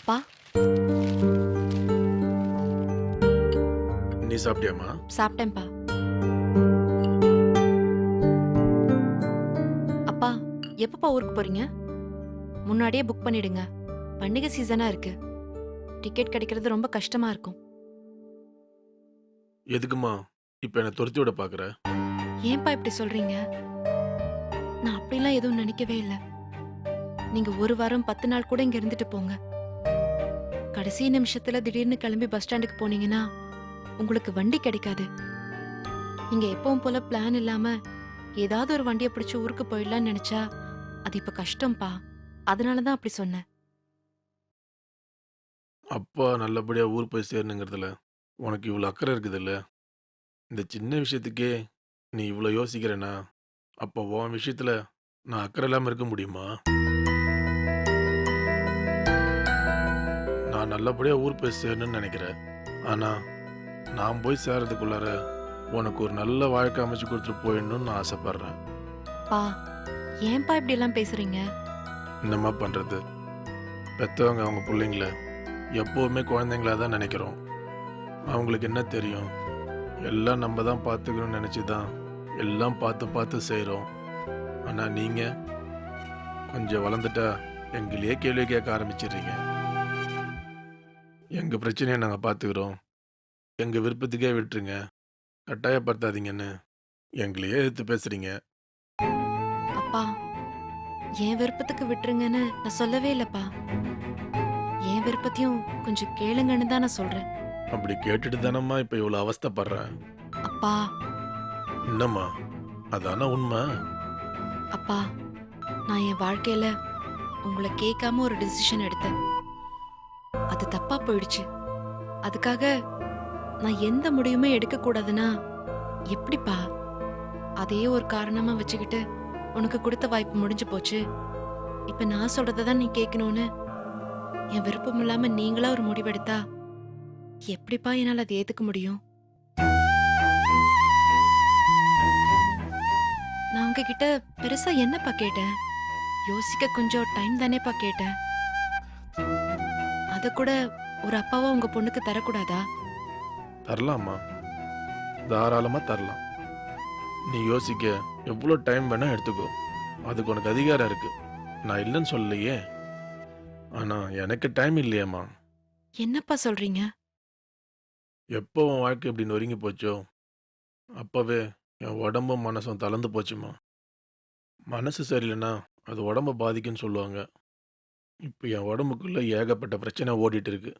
அப்பா, நீ சாப்பிட்டியாம்மா? சாப்பிட்டேன்ப்பா. அப்பா, எப்பப்பா ஊருக்கு போறீங்க? முன்னாடியே புக் பண்ணிடுங்க. பண்டிகை சீசனா இருக்கு. டிக்கெட் கிடைக்கிறது ரொம்ப கஷ்டமா இருக்கும். எதுக்கும்மா இப்ப என்ன துரத்தி விட பாக்குற? ஏன்பா இப்படி சொல்றீங்க? நான் அப்படிலாம் எதுவும் நினைக்கவே இல்ல. நீங்க ஒரு வாரம் 10 நாள் கூட இங்க இருந்துட்டு போங்க. கடைசி நிமிஷத்துல திடீர்னு கிளம்பி பஸ் ஸ்டாண்டுக்கு போனீங்கன்னா உங்களுக்கு வண்டி கிடைக்காது. நீங்க எப்பவும் போல பிளான் இல்லாம ஏதாவது ஒரு வண்டியை பிடிச்சு ஊருக்கு போயிடலாம்னு நினைச்சா அது இப்ப கஷ்டம்ப்பா. அதனாலதான் அப்படி சொன்னேன். அப்பா நல்லபடியா ஊர் போய் சேரணுங்கிறதுல உனக்கு இவ்வளவு அக்கறை இருக்குதுல்ல? இந்த சின்ன விஷயத்துக்கே நீ இவ்வளவு யோசிக்கிறேன்னா, அப்போ உன் விஷயத்துல நான் அக்கறை இல்லாம இருக்க முடியுமா? நான் நல்லபடியா ஊர் போய் சேரணும்னு நினைக்கிறேன். ஆனா, நான் போய் சேர்றதுக்குள்ளார உனக்கு ஒரு நல்ல வாழ்க்கை அமைச்சு கொடுத்துட்டு போயிடணும்னு நான் ஆசைப்படுறேன். பா, ஏன்பா இப்படி எல்லாம் பேசுறீங்க? என்னம்மா பண்றது? பெத்தவங்க அவங்க பிள்ளைங்கள எப்பவுமே குழந்தைங்களா தான் நினைக்கிறோம். அவங்களுக்கு என்ன தெரியும்? எல்லாம் நம்ம தான் பார்த்துக்கணும்னு நினச்சி தான் எல்லாம் பார்த்து பார்த்து செய்கிறோம். ஆனால் நீங்கள் கொஞ்சம் வளர்ந்துட்டா எங்களையே கேள்வி கேட்க ஆரம்பிச்சிடுறீங்க. எங்கள் பிரச்சனையை நாங்கள் பார்த்துக்கிறோம், எங்கள் விருப்பத்துக்கே விட்டுருங்க, கட்டாயப்படுத்தாதீங்கன்னு எங்களையே எதிர்த்து பேசுகிறீங்க. அப்பா, என் விருப்பத்துக்கு விட்டுருங்கன்னு நான் சொல்லவே இல்லப்பா. என் விருப்பத்தையும் கொஞ்சம் கேளுங்கன்னு தான் நான் சொல்றேன். அப்படி கேட்டுட்டு தானம்மா இப்போ இவ்வளோ அவஸ்தைப்படுறேன். அப்பா, என்னம்மா, அதான உண்மை? அப்பா, நான் என் வாழ்க்கையில உங்களை கேட்காம ஒரு டிசிஷன் எடுத்தேன். அது தப்பா போயிடுச்சு. அதுக்காக நான் எந்த முடிவுமே எடுக்க கூடாதுன்னா எப்படிப்பா? அதையே ஒரு காரணமா வச்சுக்கிட்டு உனக்கு கொடுத்த வாய்ப்பு முடிஞ்சு போச்சு. இப்ப நான் சொல்றதை தான் நீ கேட்கணும்னு என் விருப்பம் இல்லாம நீங்களா ஒரு முடிவெடுத்தா எப்படிப்பா என்னால அதை ஏத்துக்க முடியும்? நான் உங்ககிட்ட பெருசா என்னப்பா கேட்டேன்? யோசிக்க கொஞ்சம் டைம் தானேப்பா கேட்டேன். அத கூட ஒரு அப்பாவா உங்க பொண்ணுக்கு தரக்கூடாதா? தரலாம்மா, தாராளமாக தரலாம். நீ யோசிக்க எவ்வளோ டைம் வேணா எடுத்துக்கோ, அதுக்கு உனக்கு அதிகாரம் இருக்கு. நான் இல்லைன்னு சொல்லலையே. ஆனால் எனக்கு டைம் இல்லையேம்மா. என்னப்பா சொல்றீங்க? எப்போ உன் வாழ்க்கை இப்படி நொறுங்கி போச்சோ அப்பவே என் உடம்பும் மனசும் தளர்ந்து போச்சுமா. மனசு சரியில்லைன்னா அது உடம்ப பாதிக்குன்னு சொல்லுவாங்க. இப்போ என் உடம்புக்குள்ள ஏகப்பட்ட பிரச்சனை ஓடிட்டு இருக்கு.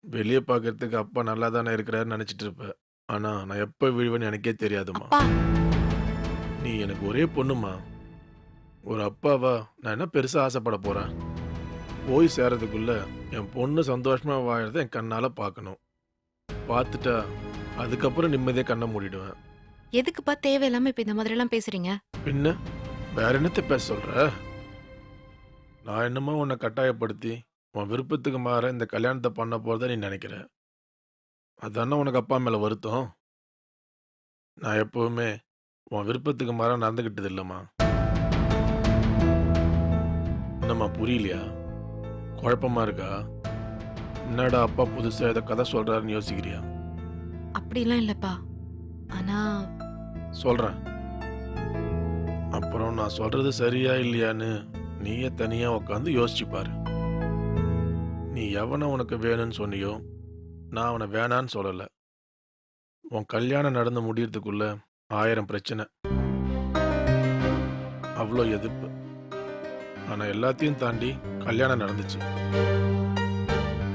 வெளியே பார்க்கறதுக்கு அப்பா நல்லா தானே இருக்கிறாருன்னு நினச்சிட்டு இருப்பேன். ஆனால் நான் எப்போ விழுவேன்னு எனக்கே தெரியாதும்மா. அப்பா, நீ எனக்கு ஒரே பொண்ணுமா. ஒரு அப்பாவா நான் என்ன பெருசாக ஆசைப்பட போகிறேன்? போய் சேரதுக்குள்ள என் பொண்ணு சந்தோஷமாக வாழறத என் கண்ணால் பார்க்கணும். பார்த்துட்டா அதுக்கப்புறம் நிம்மதியாக கண்ணை மூடிடுவேன். எதுக்குப்பா தேவையில்லாம இப்ப இந்த மாதிரி எல்லாம் பேசுறீங்க? பின்ன வேற என்னத்த பேச சொல்ற? நான் என்னமோ உன்னை கட்டாயப்படுத்தி உன் விருப்பத்துக்கு மாற இந்த கல்யாணத்தை பண்ண போறதா நீ நினைக்கிற? அதானே உனக்கு அப்பா மேல வருத்தம்? நான் எப்பவுமே உன் விருப்பத்துக்கு மாற நடந்துக்கிட்டது இல்லம்மா. என்னம்மா புரியலையா? குழப்பமா இருக்கா? என்னடா அப்பா புதுசா ஏதோ கதை சொல்றாருன்னு யோசிக்கிறியா? அப்படிலாம் இல்லப்பா. ஆனா சொல்றேன். அப்புறம் நான் சொல்றது சரியா இல்லையான்னு நீயே தனியா உட்காந்து யோசிச்சு பாரு. நீ எவனை உனக்கு வேணும்னு சொன்னியோ, நான் அவனை வேணான்னு சொல்லல. உன் கல்யாணம் நடந்து முடியறதுக்குள்ள 1000 பிரச்சனை, அவ்வளோ எதிர்ப்பு. ஆனா எல்லாத்தையும் தாண்டி கல்யாணம் நடந்துச்சு.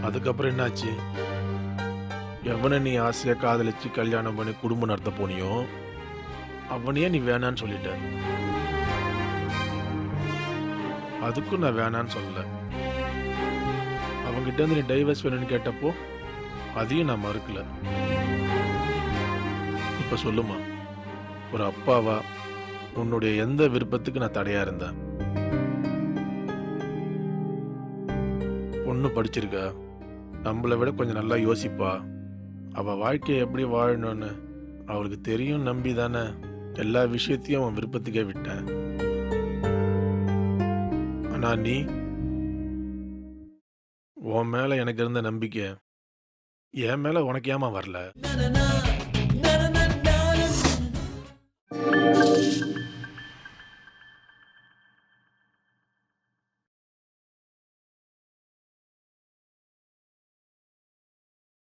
அதுக்கப்புறம் என்னாச்சு? எவனை நீ ஆசையா காதலிச்சு கல்யாணம் பண்ணி குடும்பம் நடத்த போனியோ அவனையே நீ வேணான்னு சொல்லிட்ட. அதுக்கும் நான் வேணான்னு சொல்லல. அவங்கிட்ட இருந்து நீ டைவர்ஸ் வேணும்னு கேட்டப்போ அதையும் நான் மறுக்கல. இப்ப சொல்லுமா, ஒரு அப்பாவா உன்னுடைய எந்த விருப்பத்துக்கு நான் தடையா இருந்தேன்? பொண்ணு படிச்சிருக்கா, நம்மளை விட கொஞ்சம் நல்லா யோசிப்பா, அவ வாழ்க்கையை எப்படி வாழணும்னு அவளுக்கு தெரியும் நம்பி தானே எல்லா விஷயத்தையும் அவன் விருப்பத்துக்கே விட்டேன். ஆனா நீ உன் மேல எனக்கு இருந்த நம்பிக்கை, என் மேல உனக்கு ஏம்மா வரல?